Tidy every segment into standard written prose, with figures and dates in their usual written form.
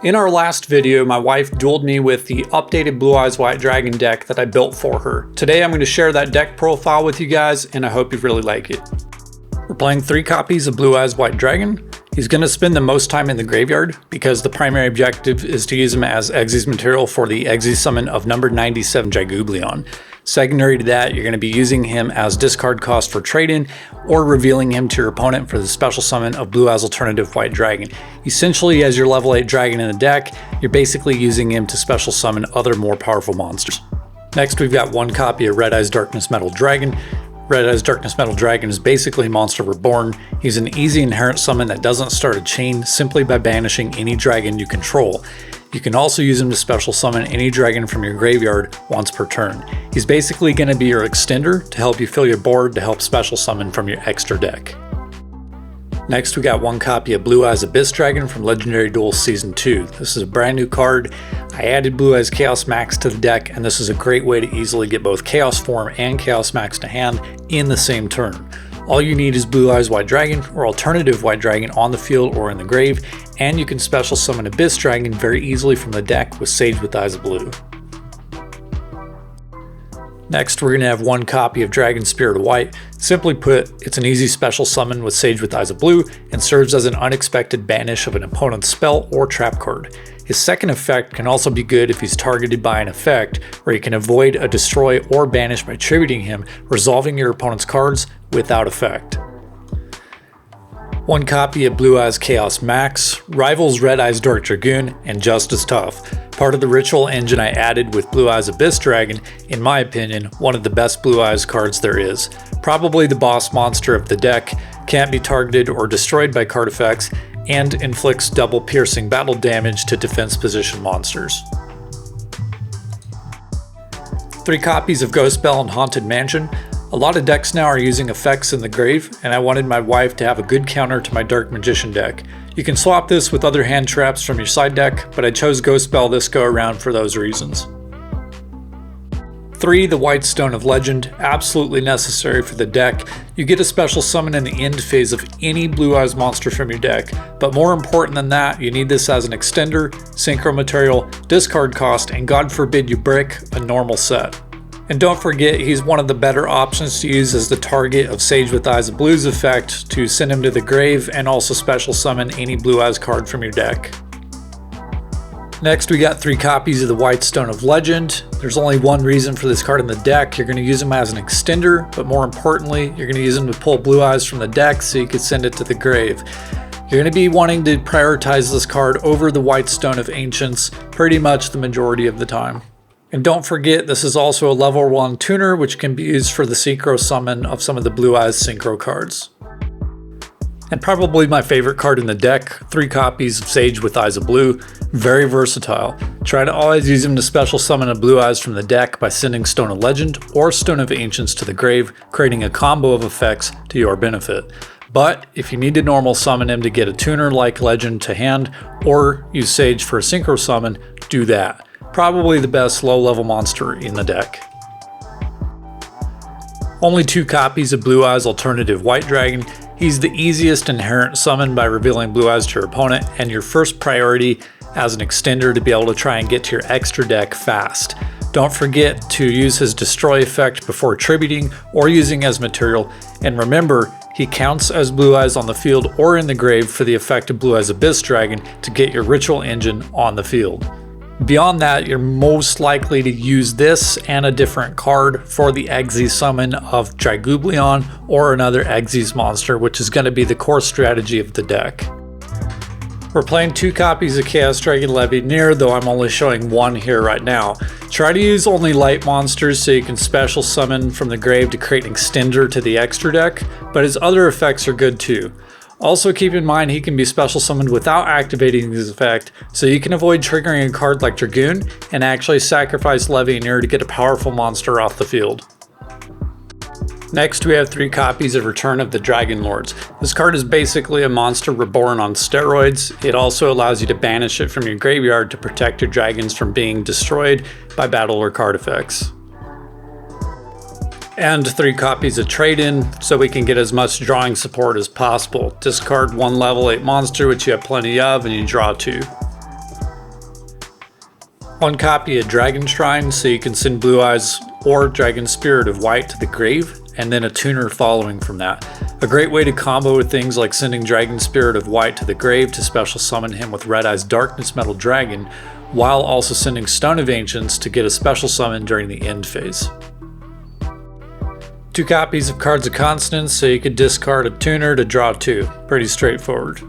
In our last video, my wife dueled me with the updated Blue Eyes White Dragon deck that I built for her. Today I'm going to share that deck profile with you guys, and I hope you really like it. We're playing 3 copies of Blue Eyes White Dragon. He's going to spend the most time in the graveyard because the primary objective is to use him as Xyz material for the Xyz summon of number 97 Draglubion. Secondary to that, you're going to be using him as discard cost for trade-in or revealing him to your opponent for the special summon of Blue Eyes Alternative White Dragon. Essentially, as your level 8 dragon in the deck, you're basically using him to special summon other more powerful monsters. Next, we've got 1 copy of Red Eyes Darkness Metal Dragon. Red Eyes Darkness Metal Dragon is basically Monster Reborn. He's an easy inherent summon that doesn't start a chain simply by banishing any dragon you control. You can also use him to special summon any dragon from your graveyard once per turn. He's basically going to be your extender to help you fill your board to help special summon from your extra deck. Next, we got 1 copy of Blue Eyes Abyss Dragon from Legendary Duelists Season 2. This is a brand new card. I added Blue Eyes Chaos Max to the deck, and this is a great way to easily get both Chaos Form and Chaos Max to hand in the same turn. All you need is Blue Eyes White Dragon or Alternative White Dragon on the field or in the grave, and you can special summon Abyss Dragon very easily from the deck with Sage with Eyes of Blue. Next, we're going to have 1 copy of Dragon Spirit of White. Simply put, it's an easy special summon with Sage with Eyes of Blue and serves as an unexpected banish of an opponent's spell or trap card. His second effect can also be good if he's targeted by an effect, where you can avoid a destroy or banish by tributing him, resolving your opponent's cards without effect. 1 copy of Blue Eyes Chaos Max, rivals Red Eyes Dark Dragoon, and just as tough. Part of the ritual engine I added with Blue Eyes Abyss Dragon, in my opinion, one of the best Blue Eyes cards there is. Probably the boss monster of the deck, can't be targeted or destroyed by card effects, and inflicts double piercing battle damage to defense position monsters. 3 copies of Ghost Bell and Haunted Mansion. A lot of decks now are using effects in the grave, and I wanted my wife to have a good counter to my Dark Magician deck. You can swap this with other hand traps from your side deck, but I chose Ghost Bell this go around for those reasons. 3. The White Stone of Legend, absolutely necessary for the deck. You get a special summon in the end phase of any Blue Eyes monster from your deck, but more important than that, you need this as an extender, synchro material, discard cost, and God forbid you brick a normal set. And don't forget, he's one of the better options to use as the target of Sage with Eyes of Blue's effect to send him to the grave and also special summon any Blue Eyes card from your deck. Next, we got 3 copies of the White Stone of Legend. There's only one reason for this card in the deck. You're going to use him as an extender, but more importantly, you're going to use him to pull Blue Eyes from the deck so you can send it to the grave. You're going to be wanting to prioritize this card over the White Stone of Ancients pretty much the majority of the time. And don't forget, this is also a level 1 tuner, which can be used for the synchro summon of some of the Blue Eyes synchro cards. And probably my favorite card in the deck, 3 copies of Sage with Eyes of Blue. Very versatile. Try to always use him to special summon a Blue Eyes from the deck by sending Stone of Legend or Stone of Ancients to the grave, creating a combo of effects to your benefit. But if you need to normal summon him to get a tuner like Legend to hand, or use Sage for a synchro summon, do that. Probably the best low-level monster in the deck. Only 2 copies of Blue Eyes Alternative White Dragon. He's the easiest inherent summon by revealing Blue Eyes to your opponent, and your first priority as an extender to be able to try and get to your extra deck fast. Don't forget to use his destroy effect before tributing or using as material, and remember, he counts as Blue Eyes on the field or in the grave for the effect of Blue Eyes Abyss Dragon to get your ritual engine on the field. Beyond that, you're most likely to use this and a different card for the Xyz summon of Draglubion or another Xyz monster, which is going to be the core strategy of the deck. We're playing 2 copies of Chaos Dragon Legendary, though I'm only showing 1 here right now. Try to use only light monsters so you can special summon from the grave to create an extender to the extra deck, but his other effects are good too. Also keep in mind he can be special summoned without activating his effect, so you can avoid triggering a card like Dragoon and actually sacrifice Levianeer to get a powerful monster off the field. Next, we have 3 copies of Return of the Dragon Lords. This card is basically a monster reborn on steroids. It also allows you to banish it from your graveyard to protect your dragons from being destroyed by battle or card effects. And 3 copies of Trade-In, so we can get as much drawing support as possible. Discard 1 level 8 monster, which you have plenty of, and you draw 2. 1 copy of Dragon Shrine so you can send Blue Eyes or Dragon Spirit of White to the grave, and then a tuner following from that. A great way to combo with things like sending Dragon Spirit of White to the grave to special summon him with Red Eye's Darkness Metal Dragon, while also sending Stone of Ancients to get a special summon during the end phase. 2 copies of Cards of Constance so you could discard a tuner to draw 2. Pretty straightforward.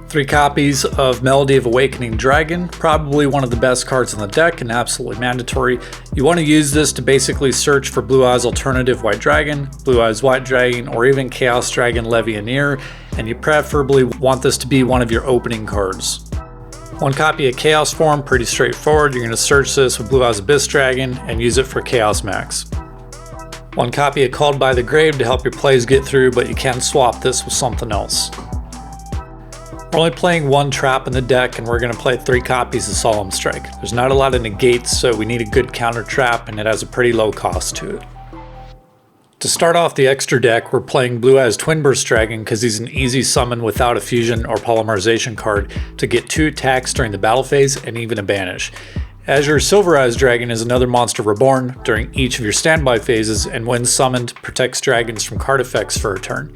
3 copies of Melody of Awakening Dragon, probably one of the best cards in the deck and absolutely mandatory. You want to use this to basically search for Blue Eyes alternative White Dragon, Blue Eyes White Dragon, or even Chaos Dragon Levianeer, and you preferably want this to be one of your opening cards. 1 copy of Chaos Form, pretty straightforward. You're going to search this with Blue Eyes Abyss Dragon and use it for Chaos Max. 1 copy of Called by the Grave to help your plays get through, but you can swap this with something else. We're only playing 1 trap in the deck, and we're going to play 3 copies of Solemn Strike. There's not a lot of negates, so we need a good counter trap, and it has a pretty low cost to it. To start off the extra deck, we're playing Blue Eyes Twin Burst Dragon because he's an easy summon without a fusion or polymerization card to get 2 attacks during the battle phase and even a banish. Azure Silver Eyes Dragon is another monster reborn during each of your standby phases, and when summoned, protects dragons from card effects for a turn.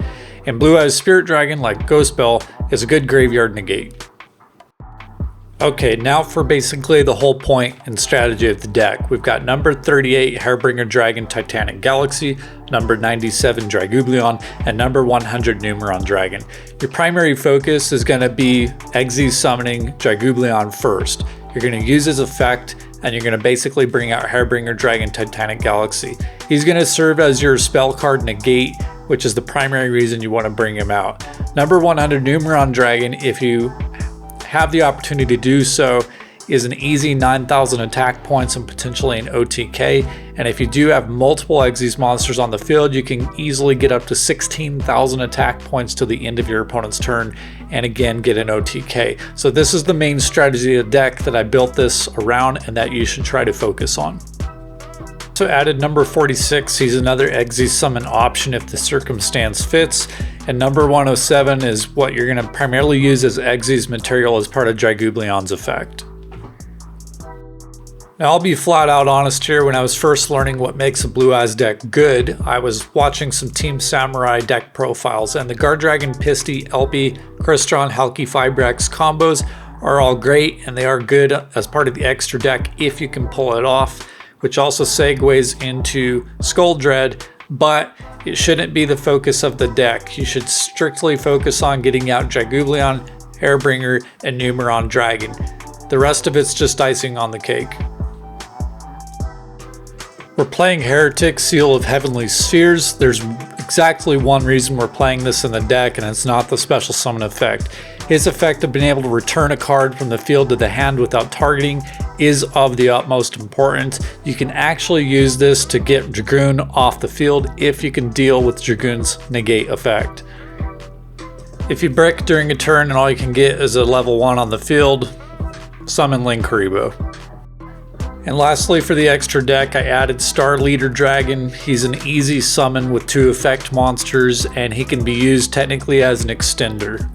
And Blue Eyes Spirit Dragon, like Ghost Bell, is a good graveyard negate. Okay, now for basically the whole point and strategy of the deck. We've got number 38 Harbringer Dragon Titanic Galaxy, number 97 Draglubion, and number 100 Numeron Dragon. Your primary focus is going to be Exi summoning Draglubion first. You're going to use his effect, and you're going to basically bring out Harbringer Dragon Titanic Galaxy. He's going to serve as your spell card negate, which is the primary reason you want to bring him out. Number 100 Numeron Dragon, if you have the opportunity to do so, is an easy 9,000 attack points and potentially an OTK. And if you do have multiple Exes monsters on the field, you can easily get up to 16,000 attack points to the end of your opponent's turn, and again get an OTK. So this is the main strategy of the deck that I built this around and that you should try to focus on. So added number 46, he's another Exe summon option if the circumstance fits. And number 107 is what you're going to primarily use as Exe's material as part of Dragublion's effect. Now I'll be flat out honest here, when I was first learning what makes a Blue Eyes deck good, I was watching some Team Samurai deck profiles, and the Guard Dragon, Pisty, Elpy, Crystron, Halki, Fibrex combos are all great, and they are good as part of the extra deck if you can pull it off, which also segues into Skull Dread, but it shouldn't be the focus of the deck. You should strictly focus on getting out Draglubion, Harbringer, and Numeron Dragon. The rest of it's just icing on the cake. We're playing Heretic, Seal of Heavenly Spheres. There's exactly one reason we're playing this in the deck, and it's not the special summon effect. His effect of being able to return a card from the field to the hand without targeting is of the utmost importance. You can actually use this to get Dragoon off the field if you can deal with Dragoon's negate effect. If you brick during a turn and all you can get is a level 1 on the field, summon Linkuriboh. And lastly, for the extra deck, I added Star Leader Dragon. He's an easy summon with 2 effect monsters, and he can be used technically as an extender.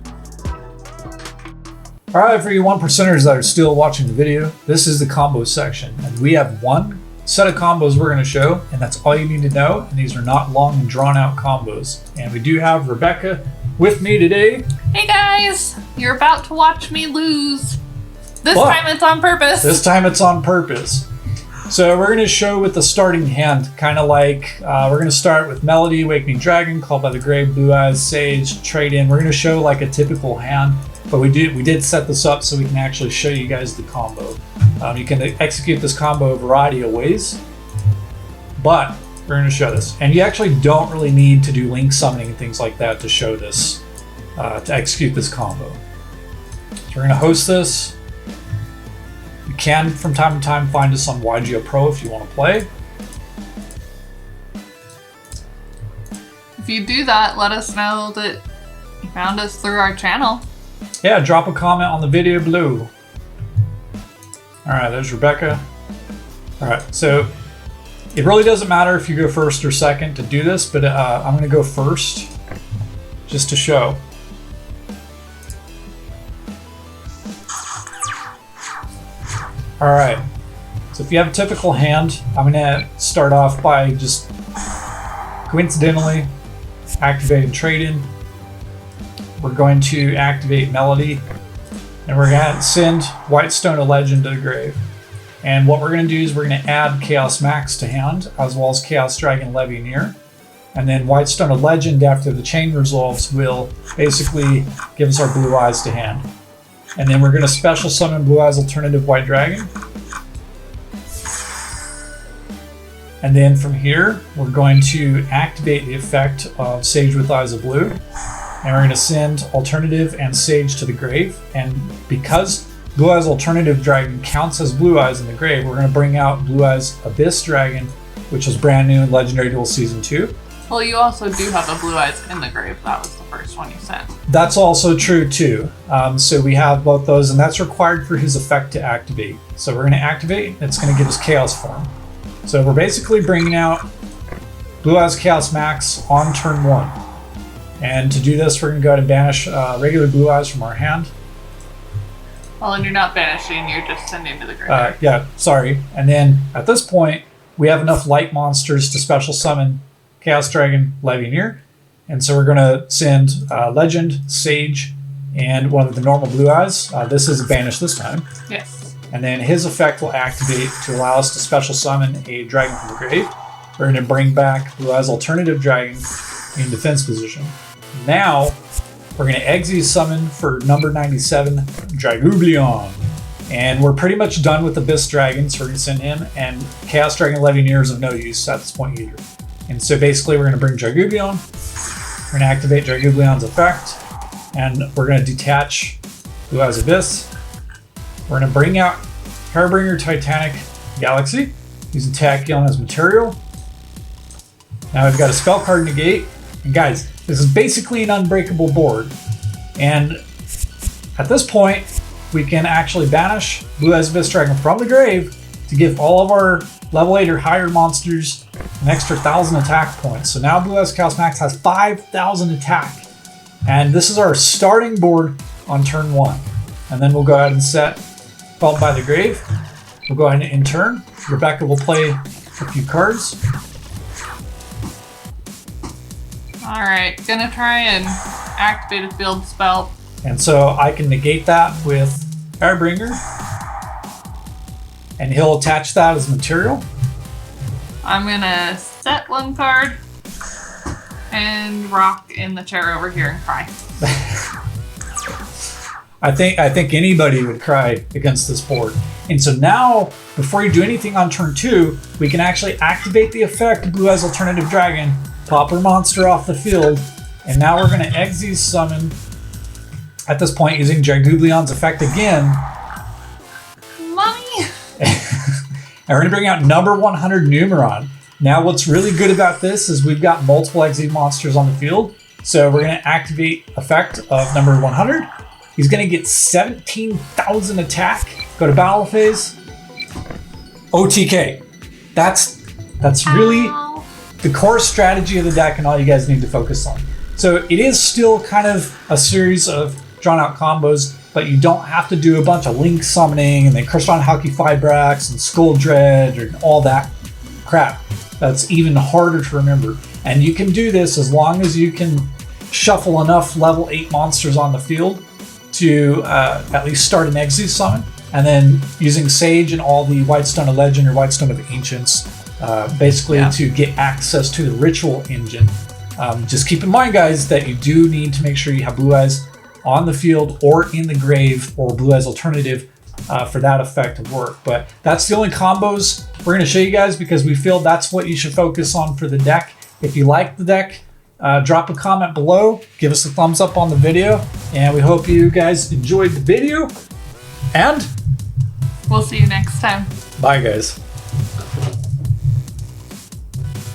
Alright, for you 1%ers that are still watching the video, this is the combo section, and we have 1 set of combos we're going to show, and that's all you need to know, and these are not long and drawn out combos. And we do have Rebecca with me today. Hey guys, you're about to watch me lose. This time it's on purpose. This time it's on purpose. So we're going to show with the starting hand, kind of like, we're going to start with Melody, Awakening Dragon, Called by the Grave, Blue Eyes, Sage, Trade In. We're going to show like a typical hand, but we did set this up so we can actually show you guys the combo. You can execute this combo a variety of ways, but we're going to show this. And you actually don't really need to do link summoning and things like that to show this, to execute this combo. So we're going to host this. You can, from time to time, find us on Yugioh Pro if you want to play. If you do that, let us know that you found us through our channel. Yeah, drop a comment on the video below. Alright, there's Rebecca. Alright, so it really doesn't matter if you go first or second to do this, but I'm going to go first just to show. All right. So if you have a typical hand, I'm gonna start off by just coincidentally activating Trade-in. We're going to activate Melody, and we're gonna send Whitestone of Legend to the grave. And what we're gonna do is we're gonna add Chaos Max to hand, as well as Chaos Dragon Legionnaire. And then Whitestone of Legend, after the chain resolves, will basically give us our Blue Eyes to hand. And then we're gonna special summon Blue Eyes Alternative White Dragon. And then from here, we're going to activate the effect of Sage with Eyes of Blue. And we're going to send Alternative and Sage to the grave. And because Blue Eyes Alternative Dragon counts as Blue Eyes in the grave, we're going to bring out Blue Eyes Abyss Dragon, which was brand new in Legendary Duel Season 2. Well, you also do have a Blue Eyes in the grave. That was the first one you sent. That's also true too. So we have both those, and that's required for his effect to activate. So we're going to activate, it's going to give us Chaos form. So we're basically bringing out Blue Eyes Chaos Max on turn 1. And to do this, we're going to go ahead and banish regular Blue Eyes from our hand. Well, and you're not banishing, you're just sending to the grave. Yeah, sorry. And then at this point, we have enough light monsters to special summon Chaos Dragon Legionnaire. And so we're going to send Legend, Sage, and one of the normal Blue Eyes. This is banished this time. Yes. And then his effect will activate to allow us to special summon a dragon from the grave. We're going to bring back Blue Eyes Alternative Dragon in defense position. Now, we're going to Exile summon for number 97, Draglubion. And we're pretty much done with Abyss Dragon, so we're going to send him, and Chaos Dragon Legionnaire is of no use at this point either. And so basically we're going to bring Draglubion, we're going to activate Draglubion's effect, and we're going to detach Blue Eyes Abyss. We're going to bring out Harbringer Titanic Galaxy, using Tachyon as material. Now we've got a spell card negate, and guys, this is basically an unbreakable board. And at this point, we can actually banish Blue Eyes Abyss Dragon from the grave to give all of our level 8 or higher monsters an extra 1,000 attack points. So now Blue Eyes Chaos Max has 5,000 attack. And this is our starting board on turn 1. And then we'll go ahead and set Followed by the grave. We'll go ahead and in turn, Rebecca will play a few cards. Alright, gonna try and activate a field spell. And so I can negate that with Harbringer. And he'll attach that as material. I'm gonna set one card and rock in the chair over here and cry. I think anybody would cry against this board. And so now, before you do anything on turn 2, we can actually activate the effect of Blue Eyes Alternative Dragon, pop her monster off the field, and now we're going to Exile summon, at this point using Draglubion's effect again. Mommy! And we're going to bring out number 100 Numeron. Now what's really good about this is we've got multiple Exile monsters on the field, so we're going to activate effect of number 100. He's going to get 17,000 attack. Go to battle phase. OTK. That's really the core strategy of the deck and all you guys need to focus on. So it is still kind of a series of drawn out combos, but you don't have to do a bunch of Link summoning and then Crystalline Halki Fibrax and Skull Dread and all that crap. That's even harder to remember. And you can do this as long as you can shuffle enough level 8 monsters on the field to at least start an Exile summon, and then using Sage and all the Whitestone of Legend or Whitestone of Ancients, basically to get access to the ritual engine. Just keep in mind, guys, that you do need to make sure you have Blue Eyes on the field or in the grave or Blue Eyes Alternative for that effect to work. But that's the only combos we're going to show you guys because we feel that's what you should focus on for the deck. If you like the deck, drop a comment below, give us a thumbs up on the video, and we hope you guys enjoyed the video, and we'll see you next time. Bye, guys.